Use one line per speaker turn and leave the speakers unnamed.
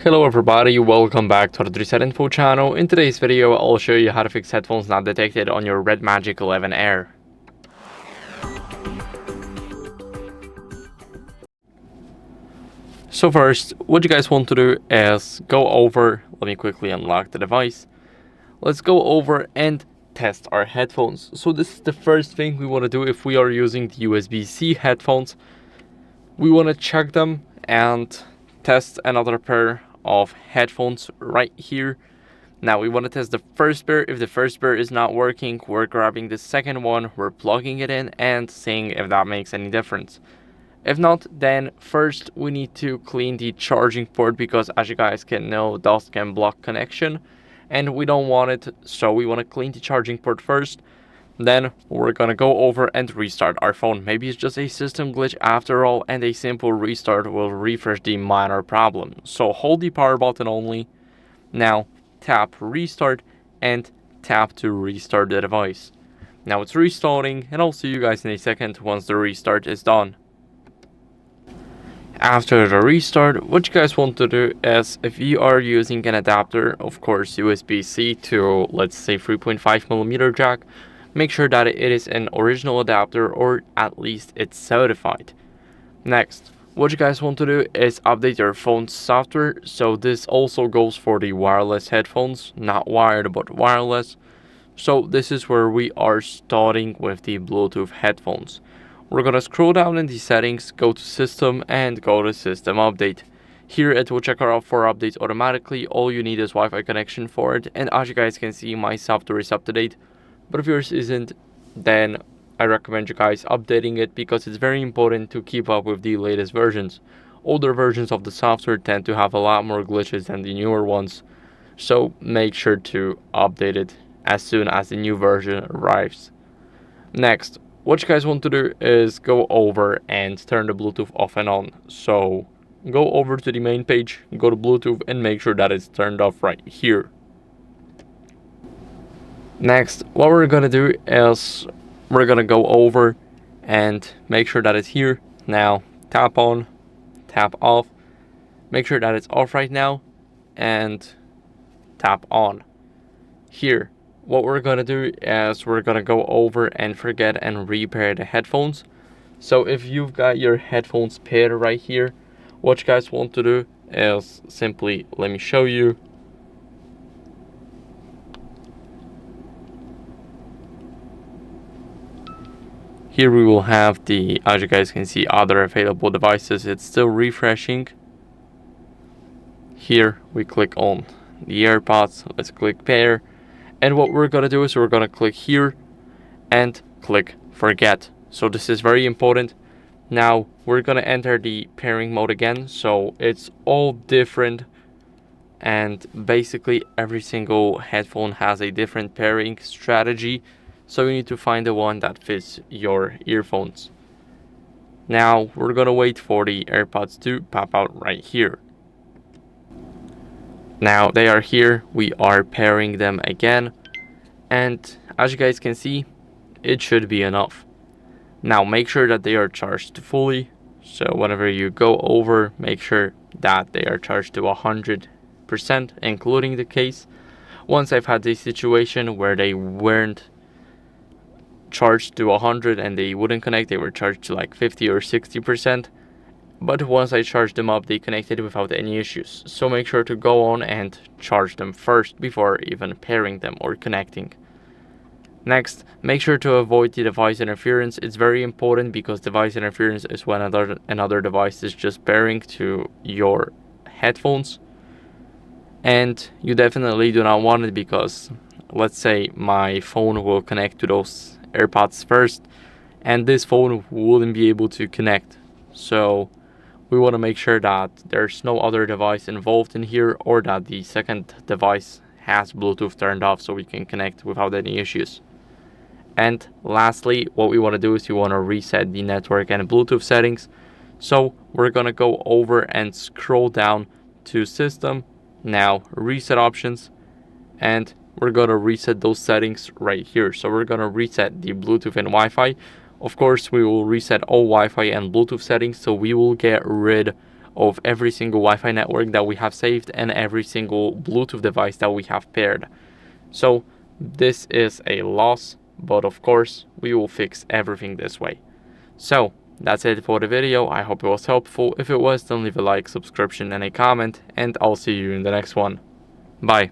Hello everybody, welcome back to the HardReset.Info channel. In today's video, I'll show you how to fix headphones not detected on your RedMagic 11 Air. So first, what you guys want to do is go over, let me quickly unlock the device. Let's go over and test our headphones. So this is the first thing we want to do if we are using the USB-C headphones. We want to check them and test another pair of headphones right here. Now we want to test the first pair. If the first pair is not working, we're grabbing the second one, we're plugging it in and seeing if that makes any difference. If not, then first we need to clean the charging port, because as you guys can know, dust can block connection and we don't want it, so we want to clean the charging port first. Then we're gonna go over and restart our phone. Maybe it's just a system glitch after all, and a simple restart will refresh the minor problem. So hold the power button only. Now tap restart and tap to restart the device. Now it's restarting, and I'll see you guys in a second once the restart is done. After the restart, what you guys want to do is, if you are using an adapter, of course USB-C to, let's say, 3.5mm jack, make sure that it is an original adapter, or at least it's certified. Next, what you guys want to do is update your phone's software. So this also goes for the wireless headphones, not wired but wireless. So this is where we are starting with the Bluetooth headphones. We're gonna scroll down in the settings, go to system and go to system update. Here it will check out for updates automatically. All you need is Wi-Fi connection for it, and as you guys can see, my software is up to date. But if yours isn't, then I recommend you guys updating it, because it's very important to keep up with the latest versions. Older versions of the software tend to have a lot more glitches than the newer ones, so make sure to update it as soon as the new version arrives. Next, what you guys want to do is go over and turn the Bluetooth off and on. So go over to the main page, go to Bluetooth and make sure that it's turned off right here. Next, what we're gonna do is we're gonna go over and make sure that it's here. Now tap on, tap off, make sure that it's off right now, and tap on. Here, what we're gonna do is we're gonna go over and forget and repair the headphones. So if you've got your headphones paired right here, what you guys want to do is simply, let me show you. Here we will have the, as you guys can see, other available devices. It's still refreshing. Here we click on the AirPods. Let's click pair. And what we're gonna do is we're gonna click here and click forget. So this is very important. Now we're gonna enter the pairing mode again. So it's all different, and basically every single headphone has a different pairing strategy. So you need to find the one that fits your earphones. Now we're gonna wait for the AirPods to pop out right here. Now they are here, we are pairing them again, and as you guys can see, it should be enough. Now make sure that they are charged fully. So whenever you go over, make sure that they are charged to 100%, including the case. Once I've had this situation where they weren't charged to 100 and they wouldn't connect, they were charged to like 50 or 60%, but once I charged them up, they connected without any issues. So make sure to go on and charge them first before even pairing them or connecting. Next, make sure to avoid the device interference. It's very important, because device interference is when another device is just pairing to your headphones, and you definitely do not want it, because let's say my phone will connect to those AirPods first and this phone wouldn't be able to connect. So we want to make sure that there's no other device involved in here, or that the second device has Bluetooth turned off so we can connect without any issues. And lastly, what we want to do is we want to reset the network and Bluetooth settings. So we're going to go over and scroll down to system, now reset options, and we're gonna reset those settings right here. So we're gonna reset the Bluetooth and Wi-Fi. Of course, we will reset all Wi-Fi and Bluetooth settings, so we will get rid of every single Wi-Fi network that we have saved and every single Bluetooth device that we have paired. So this is a loss, but of course we will fix everything this way. So that's it for the video. I hope it was helpful. If it was, then leave a like, subscription, and a comment, and I'll see you in the next one. Bye.